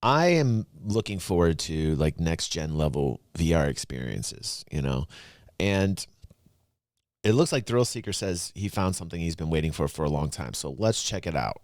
I am looking forward to like next gen level VR experiences, you know, and it looks like ThrillSeeker says he found something he's been waiting for a long time. So let's check it out.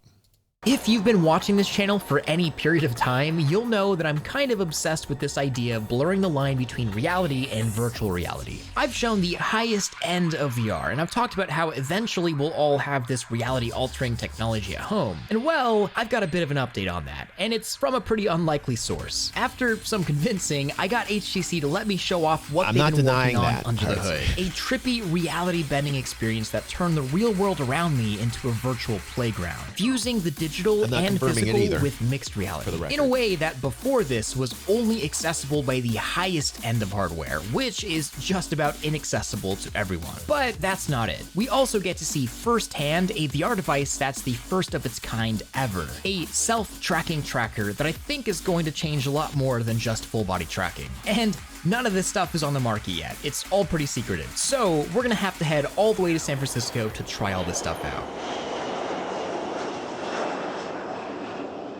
If you've been watching this channel for any period of time, you'll know that I'm kind of obsessed with this idea of blurring the line between reality and virtual reality. I've shown the highest end of VR, and I've talked about how eventually we'll all have this reality-altering technology at home. And well, I've got a bit of an update on that, and it's from a pretty unlikely source. After some convincing, I got HTC to let me show off what they've been working on under the hood. A trippy reality-bending experience that turned the real world around me into a virtual playground, fusing the digital and physical with mixed reality in a way that before this was only accessible by the highest end of hardware, which is just about inaccessible to everyone. But that's not it. We also get to see firsthand a VR device that's the first of its kind ever, a self-tracking tracker that I think is going to change a lot more than just full body tracking. And none of this stuff is on the market yet. It's all pretty secretive. So we're gonna have to head all the way to San Francisco to try all this stuff out.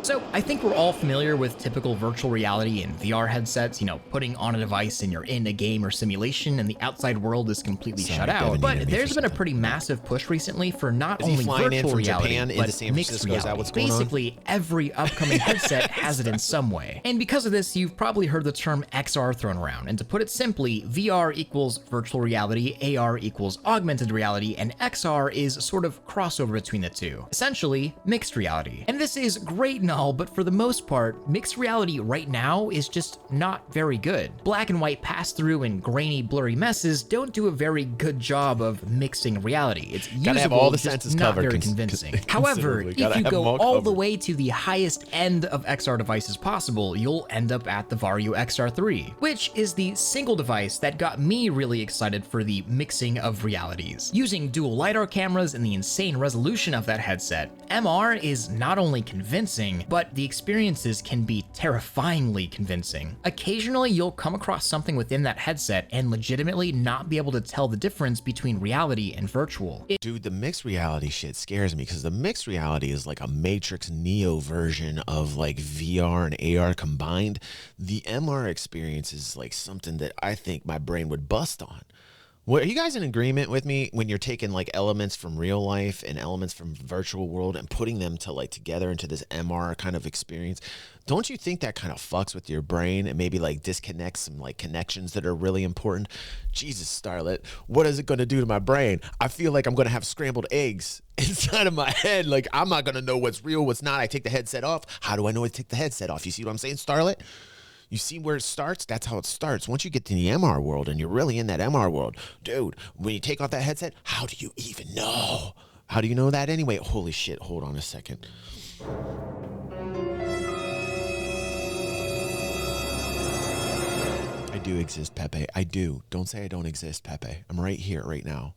So I think we're all familiar with typical virtual reality and VR headsets, you know, putting on a device and you're in a game or simulation and the outside world is completely shut out. But there's been a pretty massive push recently for not only virtual reality, but mixed reality. Basically, every upcoming headset has it in some way. And because of this, you've probably heard the term XR thrown around. And to put it simply, VR equals virtual reality, AR equals augmented reality, and XR is sort of crossover between the two. Essentially, mixed reality. And this is great and all, but for the most part, mixed reality right now is just not very good. Black and white pass-through and grainy, blurry messes don't do a very good job of mixing reality. It's usable, just not very convincing. However, if you go all the way to the highest end of XR devices possible, you'll end up at the Vario XR3, which is the single device that got me really excited for the mixing of realities. Using dual LiDAR cameras and the insane resolution of that headset, MR is not only convincing, but the experiences can be terrifyingly convincing. Occasionally, you'll come across something within that headset and legitimately not be able to tell the difference between reality and virtual. Dude, the mixed reality shit scares me because the mixed reality is like a Matrix Neo version of like VR and AR combined. The MR experience is like something that I think my brain would bust on. Well, are you guys in agreement with me when you're taking like elements from real life and elements from virtual world and putting them to like together into this MR kind of experience? Don't you think that kind of fucks with your brain and maybe like disconnects some like connections that are really important? Jesus, Starlet, what is it going to do to my brain? I feel like I'm going to have scrambled eggs inside of my head. Like I'm not going to know what's real, what's not. I take the headset off. How do I know I take the headset off? You see what I'm saying, Starlet? You see where it starts? That's how it starts. Once you get to the MR world and you're really in that MR world, dude, when you take off that headset, how do you even know? How do you know that anyway? Holy shit, hold on a second. I do exist, Pepe. I do. Don't say I don't exist, Pepe. I'm right here, right now.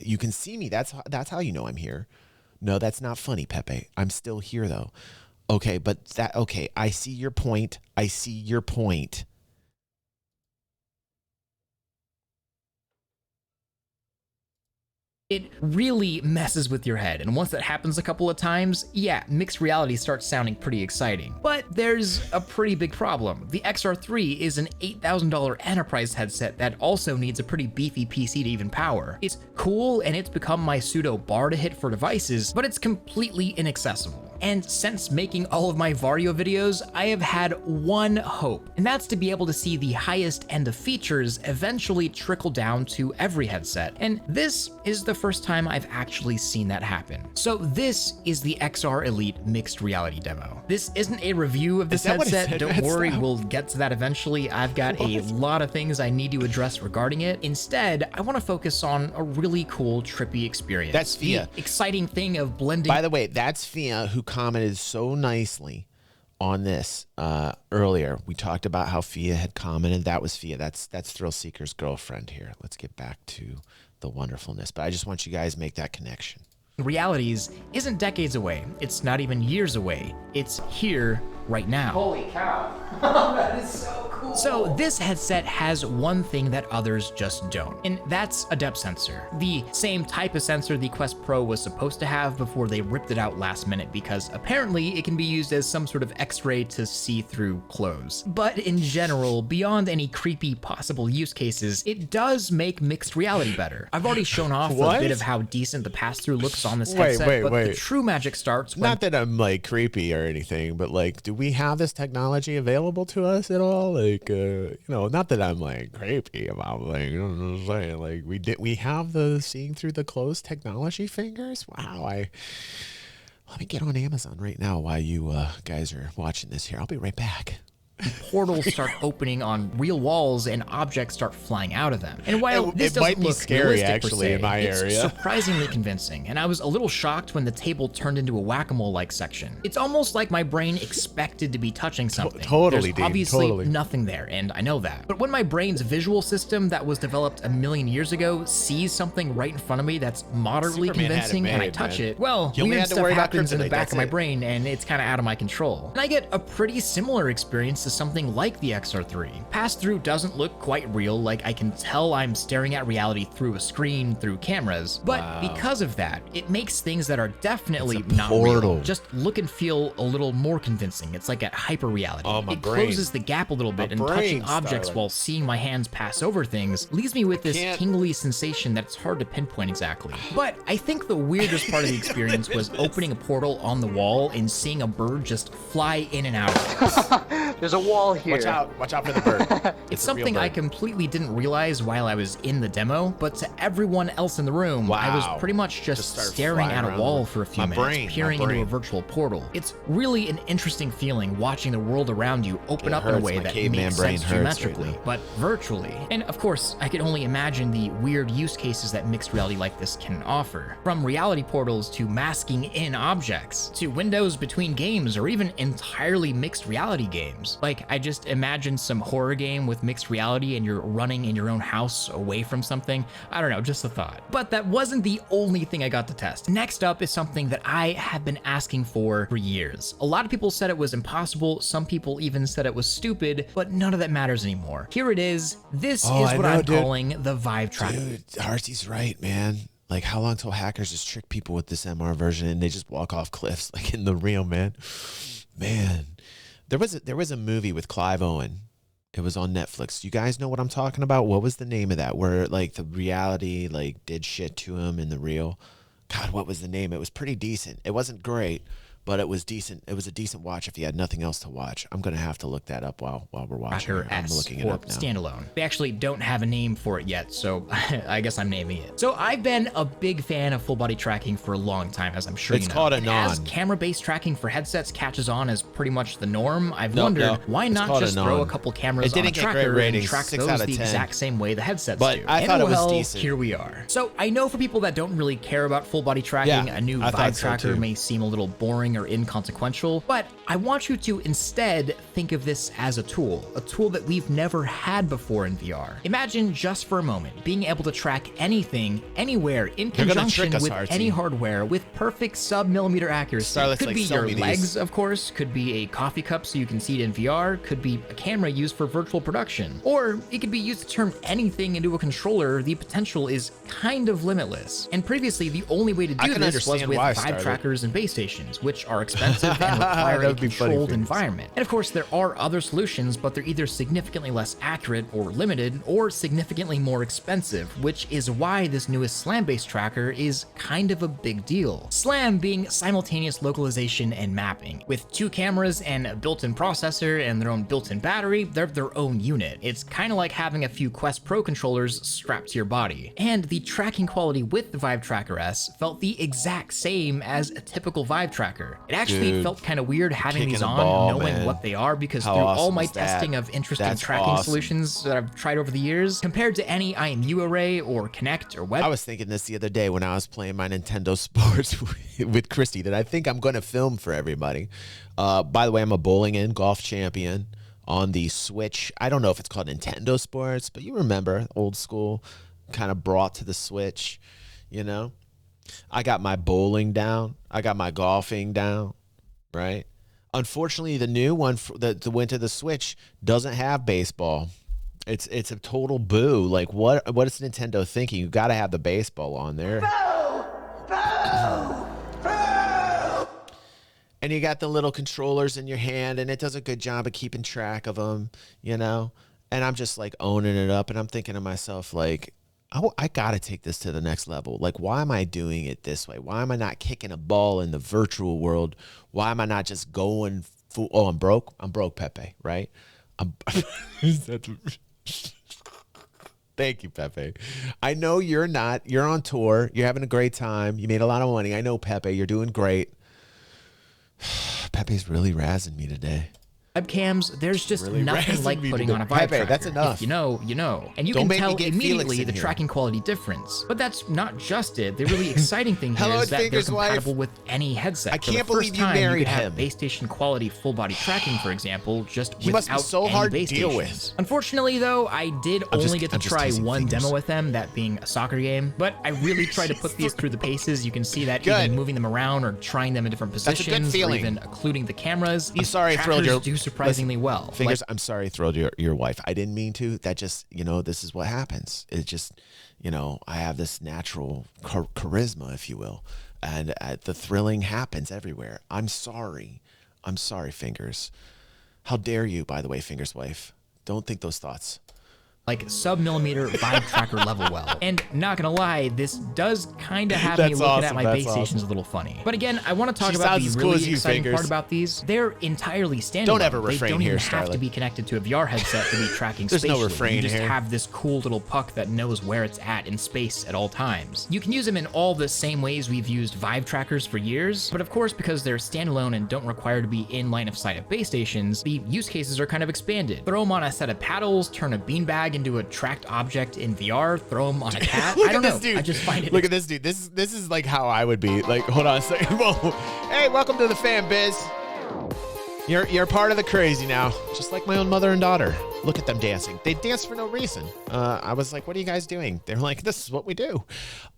You can see me. That's how you know I'm here. No, that's not funny, Pepe. I'm still here, though. Okay, but okay, I see your point. I see your point. It really messes with your head, and once that happens a couple of times, yeah, mixed reality starts sounding pretty exciting. But there's a pretty big problem. The XR3 is an $8,000 enterprise headset that also needs a pretty beefy PC to even power. It's cool, and it's become my pseudo bar to hit for devices, but it's completely inaccessible. And since making all of my Vario videos, I have had one hope, and that's to be able to see the highest end of features eventually trickle down to every headset. And this is the first time I've actually seen that happen. So this is the XR Elite mixed reality demo. This isn't a review of this headset. Don't worry, we'll get to that eventually. I've got a lot of things I need to address regarding it. Instead, I want to focus on a really cool, trippy experience. That's Fia. The exciting thing of blending. By the way, that's Fia, who commented so nicely on this earlier. We talked about how Fia had commented. That was Fia. That's ThrillSeeker's girlfriend here. Let's get back to the wonderfulness. But I just want you guys to make that connection. Realities isn't decades away. It's not even years away. It's here right now. Holy cow. That is so cool. So this headset has one thing that others just don't, and that's a depth sensor. The same type of sensor the Quest Pro was supposed to have before they ripped it out last minute, because apparently it can be used as some sort of X-ray to see through clothes. But in general, beyond any creepy possible use cases, it does make mixed reality better. I've already shown off a bit of how decent the pass-through looks on this headset, but the true magic starts when... Not that I'm like creepy or anything, but like, do we have this technology available to us at all? Like, you know, not that I'm like creepy about, like, you know what I'm saying? Like, we have the seeing through the clothes technology fingers. Wow. Let me get on Amazon right now while you guys are watching this here. I'll be right back. Portals start opening on real walls and objects start flying out of them. And while this doesn't look scary actually in my area, it's surprisingly convincing. And I was a little shocked when the table turned into a whack-a-mole like section. It's almost like my brain expected to be touching something. Totally, There's obviously nothing there, and I know that. But when my brain's visual system that was developed a million years ago sees something right in front of me that's moderately convincing and I touch it, well, weird stuff happens in the back of my brain and it's kind of out of my control. And I get a pretty similar experience to something like the XR3. Pass-through doesn't look quite real, like I can tell I'm staring at reality through a screen, through cameras, but because of that, it makes things that are definitely not real just look and feel a little more convincing. It's like a hyper reality. It closes the gap a little bit, and touching objects while seeing my hands pass over things leaves me with this tingly sensation that's hard to pinpoint exactly. But I think the weirdest part of the experience was opening a portal on the wall and seeing a bird just fly in and out of it. There's a wall here. Watch out for the bird. It's something I completely didn't realize while I was in the demo, but to everyone else in the room, I was pretty much just staring at a wall for a few minutes, peering into a virtual portal. It's really an interesting feeling watching the world around you open up in a way that makes sense geometrically, but virtually. And of course, I can only imagine the weird use cases that mixed reality like this can offer. From reality portals to masking in objects, to windows between games, or even entirely mixed reality games. Like, I just imagine some horror game with mixed reality and you're running in your own house away from something. I don't know, just a thought. But that wasn't the only thing I got to test. Next up is something that I have been asking for years. A lot of people said it was impossible, some people even said it was stupid, but none of that matters anymore. Here it is. This is what I'm calling the Vive Tracker. Dude, Artie's right, man. Like, how long till hackers just trick people with this MR version and they just walk off cliffs like in the real, man? Man. There was a movie with Clive Owen. It was on Netflix. You guys know what I'm talking about? What was the name of that? Where like the reality like did shit to him in the real. God, what was the name? It was pretty decent. It wasn't great, but it was decent. It was a decent watch if you had nothing else to watch. I'm gonna have to look that up while we're watching. I'm looking it up now. Standalone. They actually don't have a name for it yet, so I guess I'm naming it. So I've been a big fan of full body tracking for a long time, as I'm sure you know. It's called Anon. As camera-based tracking for headsets catches on as pretty much the norm, I've wondered why not just throw a couple cameras on a tracker and track those the exact same way the headsets do. I thought it was decent. Here we are. So I know for people that don't really care about full body tracking, a new Vive tracker may seem a little boring or inconsequential, but I want you to instead think of this as a tool that we've never had before in VR. Imagine just for a moment being able to track anything, anywhere, in conjunction with any hardware with perfect sub-millimeter accuracy. Could be your legs, of course, could be a coffee cup so you can see it in VR, could be a camera used for virtual production, or it could be used to turn anything into a controller. The potential is kind of limitless. And previously, the only way to do this was with Vive trackers and base stations, which are expensive and require a controlled environment. And of course, there are other solutions, but they're either significantly less accurate or limited, or significantly more expensive, which is why this newest SLAM-based tracker is kind of a big deal. SLAM being simultaneous localization and mapping. With 2 cameras and a built-in processor and their own built-in battery, they're their own unit. It's kind of like having a few Quest Pro controllers strapped to your body. And the tracking quality with the Vive Tracker S felt the exact same as a typical Vive tracker. It actually felt kind of weird having these on, knowing what they are, because through all my testing of interesting tracking solutions that I've tried over the years, compared to any IMU array or Kinect or Web. I was thinking this the other day when I was playing my Nintendo Sports with Christy that I think I'm going to film for everybody. By the way, I'm a bowling and golf champion on the Switch. I don't know if it's called Nintendo Sports, but you remember, old school, kind of brought to the Switch, you know? I got my bowling down. I got my golfing down, right? Unfortunately, the new one that went to the Switch doesn't have baseball. It's a total boo. Like what is Nintendo thinking? You got to have the baseball on there. Boo! Boo! Boo! And you got the little controllers in your hand, and it does a good job of keeping track of them, you know. And I'm just like owning it up, and I'm thinking to myself like, I got to take this to the next level. Like, why am I doing it this way? Why am I not kicking a ball in the virtual world? Why am I not just going full? Oh, I'm broke. I'm broke, Pepe. Right? Thank you, Pepe. I know you're not. You're on tour. You're having a great time. You made a lot of money. I know, Pepe. You're doing great. Pepe's really razzing me today. Webcams, there's just really nothing like putting on a Vive tracker. That's enough. If you know, you know. And you can tell immediately the tracking quality difference. But that's not just it. The really exciting thing here is that they're compatible with any headset. I can't believe you married him. Base station quality full body tracking, for example, just he must be so hard to deal with. Unfortunately, though, I did only get to try one demo with them, that being a soccer game. But I really tried to put these through the paces. You can see that even moving them around or trying them in different positions, or even occluding the cameras. I'm sorry, Thrill, do surprisingly well. Fingers, I'm sorry, Thrill, your wife. I didn't mean to. That just, you know, this is what happens. It just, you know, I have this natural charisma, if you will, and the thrilling happens everywhere. I'm sorry. I'm sorry, Fingers. How dare you, by the way, Fingers' wife. Don't think those thoughts. Like sub-millimeter Vive tracker level well. And not gonna lie, this does kind of have me looking at my base stations a little funny. But again, I want to talk about the really exciting part about these. They're entirely standalone. Don't ever refrain here, They don't even have to be connected to a VR headset to be tracking spatially. There's no refrain here. You just have this cool little puck that knows where it's at in space at all times. You can use them in all the same ways we've used Vive trackers for years, but of course, because they're standalone and don't require to be in line of sight of base stations, the use cases are kind of expanded. Throw them on a set of paddles, turn a beanbag into a tracked object in VR, throw them on a cat. I don't know. I just find it. Look at this dude. This is like how I would be. Like, hold on a second. Whoa. Hey, welcome to the fan biz. You're part of the crazy now. Just like my own mother and daughter. Look at them dancing. They dance for no reason. I was like, what are you guys doing? They're like, this is what we do.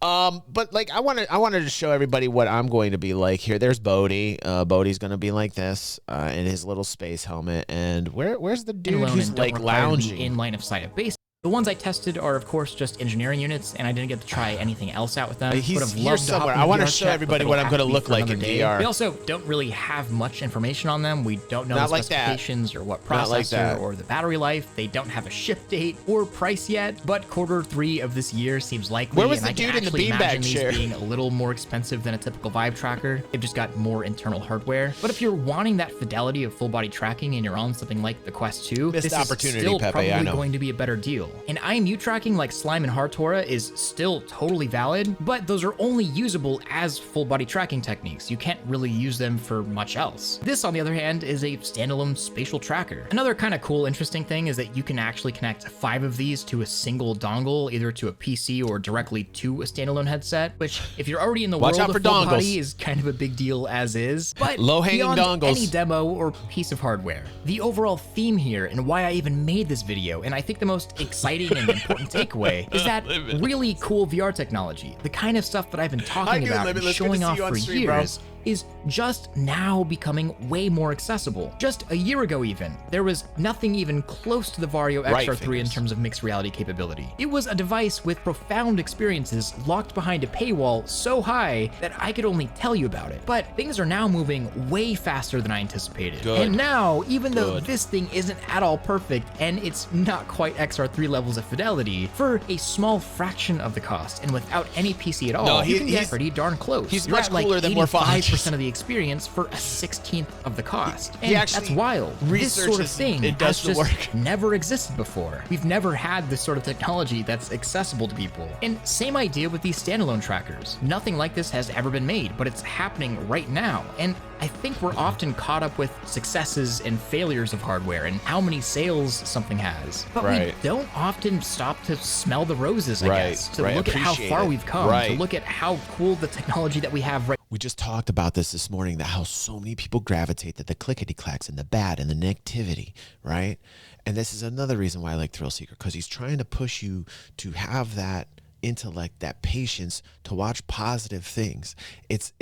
But like, I wanted to show everybody what I'm going to be like here. There's Bodhi. Bodhi's going to be like this in his little space helmet. And where's the dude who's like lounging in line of sight of base? The ones I tested are, of course, just engineering units, and I didn't get to try anything else out with them. He's here somewhere. I want to show everybody what I'm going to look like in VR. We also don't really have much information on them. We don't know the specifications or what processor or the battery life. They don't have a ship date or price yet, but Q3 of this year seems likely. Where was the dude in the beanbag chair? Being a little more expensive than a typical Vive tracker. They've just got more internal hardware. But if you're wanting that fidelity of full body tracking and you're on something like the Quest 2, this is still probably going to be a better deal. And IMU tracking like Slime and Hartora is still totally valid, but those are only usable as full body tracking techniques. You can't really use them for much else. This, on the other hand, is a standalone spatial tracker. Another kind of cool, interesting thing is that you can actually connect 5 of these to a single dongle, either to a PC or directly to a standalone headset, which if you're already in the world of full body is kind of a big deal as is, but low-hanging beyond dongles. Any demo or piece of hardware. The overall theme here and why I even made this video, and I think the most exciting and important takeaway is that really cool VR technology, the kind of stuff that I've been talking about and showing off for years, is just now becoming way more accessible. Just a year ago even, there was nothing even close to the Vario XR3 in terms of mixed reality capability. It was a device with profound experiences locked behind a paywall so high that I could only tell you about it. But things are now moving way faster than I anticipated. And now, even though this thing isn't at all perfect and it's not quite XR3 levels of fidelity, for a small fraction of the cost and without any PC at all, you can get pretty darn close. He's much cooler than Morphology. 5% of the experience for a 16th of the cost. And that's wild. This sort of thing has just never existed before. We've never had this sort of technology that's accessible to people. And same idea with these standalone trackers. Nothing like this has ever been made, but it's happening right now. And I think we're often caught up with successes and failures of hardware and how many sales something has. But we don't often stop to smell the roses, I guess, to look at how far we've come, to look at how cool the technology that we have right. We just talked about this morning, that how so many people gravitate to the clickety-clacks and the bad and the negativity, right? And this is another reason why I like ThrillSeeker, because he's trying to push you to have that intellect, that patience to watch positive things. It's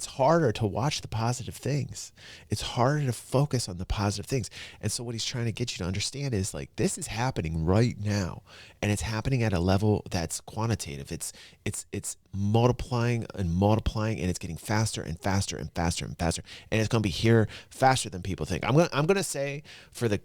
harder to watch the positive things. It's harder to focus on the positive things. And so what he's trying to get you to understand is like, this is happening right now, and it's happening at a level that's quantitative. It's multiplying and multiplying, and it's getting faster and faster and faster and faster, and it's going to be here faster than people think. I'm going to say for an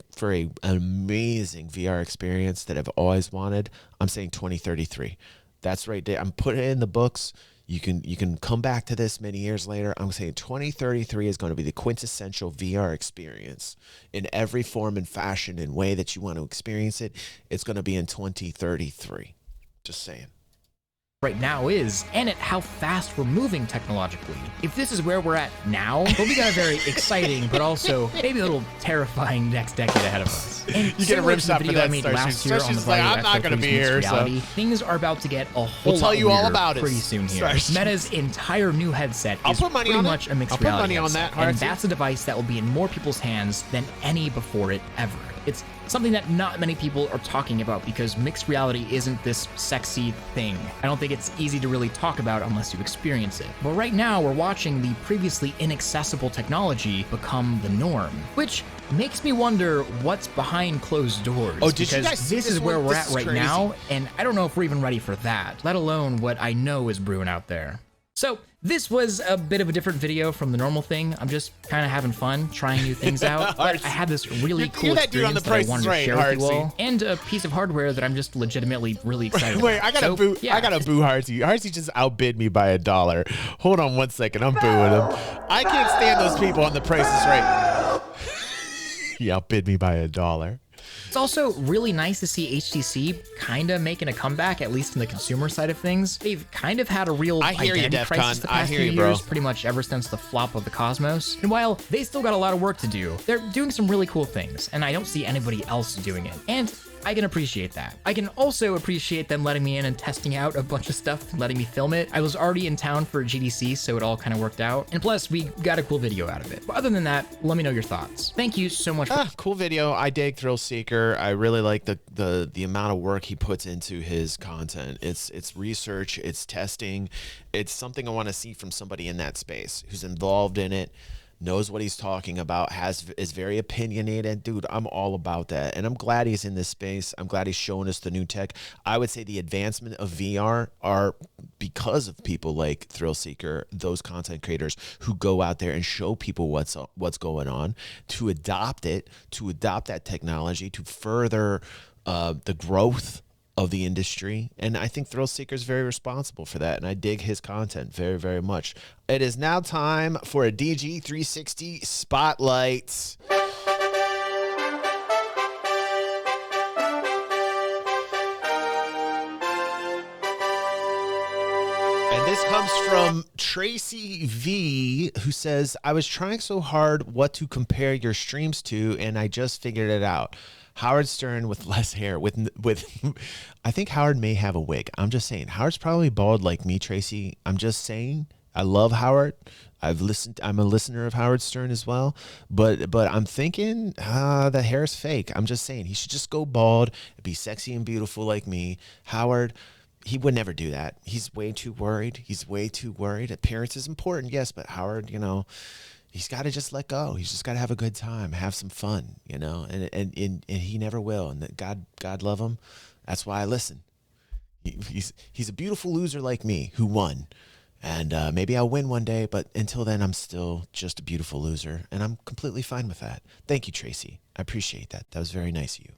amazing VR experience that I've always wanted, I'm saying 2033. That's right there. I'm putting it in the books. You can come back to this many years later. I'm saying 2033 is going to be the quintessential VR experience in every form and fashion and way that you want to experience it. It's going to be in 2033. Just saying. Right now is, and at how fast we're moving technologically. If this is where we're at now, well, we got a very exciting, but also maybe a little terrifying next decade ahead of us. And you get a rim shot for that. I made last year on the like, I'm not going to be here. Reality, so things are about to get a whole we'll tell lot you all about pretty it soon here. Meta's entire new headset is pretty much a mixed reality headset, and that's a device that will be in more people's hands than any before it ever. It's something that not many people are talking about because mixed reality isn't this sexy thing. I don't think it's easy to really talk about unless you experience it. But right now, we're watching the previously inaccessible technology become the norm, which makes me wonder what's behind closed doors. Oh, did you guys see this is where we're at right now, and I don't know if we're even ready for that, let alone what I know is brewing out there. So this was a bit of a different video from the normal thing. I'm just kind of having fun, trying new things out. But I had this really cool experience that I wanted to share with you all, and a piece of hardware that I'm just legitimately really excited about. Wait, I gotta boo Harsey. Harsey just outbid me by $1. Hold on one second, I'm booing him. I can't stand those people on The Price is Right. He outbid me by $1. It's also really nice to see HTC kind of making a comeback, at least in the consumer side of things. They've kind of had a real identity crisis the past few years, pretty much ever since the flop of the Cosmos. And while they still got a lot of work to do, they're doing some really cool things, and I don't see anybody else doing it. And I can appreciate that. I can also appreciate them letting me in and testing out a bunch of stuff, letting me film it. I was already in town for GDC, so it all kind of worked out. And plus, we got a cool video out of it. But other than that, let me know your thoughts. Thank you so much. Cool video. I dig ThrillSeeker. I really like the amount of work he puts into his content. It's research, it's testing. It's something I want to see from somebody in that space who's involved in it, knows what he's talking about, is very opinionated. Dude, I'm all about that. And I'm glad he's in this space. I'm glad he's showing us the new tech. I would say the advancement of VR are because of people like ThrillSeeker, those content creators who go out there and show people what's going on, to adopt it, to adopt that technology, to further the growth of the industry. And I think ThrillSeeker is very responsible for that, and I dig his content very, very much. It is now time for a DG 360 Spotlight. And this comes from Tracy V, who says, I was trying so hard what to compare your streams to, and I just figured it out. Howard Stern with less hair, with I think Howard may have a wig. I'm just saying. Howard's probably bald like me, Tracy. I'm just saying. I love Howard. I'm a listener of Howard Stern as well. But I'm thinking the hair is fake. I'm just saying he should just go bald, be sexy and beautiful like me. Howard, he would never do that. He's way too worried. He's way too worried. Appearance is important, yes, but Howard, he's got to just let go. He's just got to have a good time, have some fun, and he never will. And that God love him. That's why I listen. He's a beautiful loser like me who won. And maybe I'll win one day, but until then, I'm still just a beautiful loser. And I'm completely fine with that. Thank you, Tracy. I appreciate that. That was very nice of you.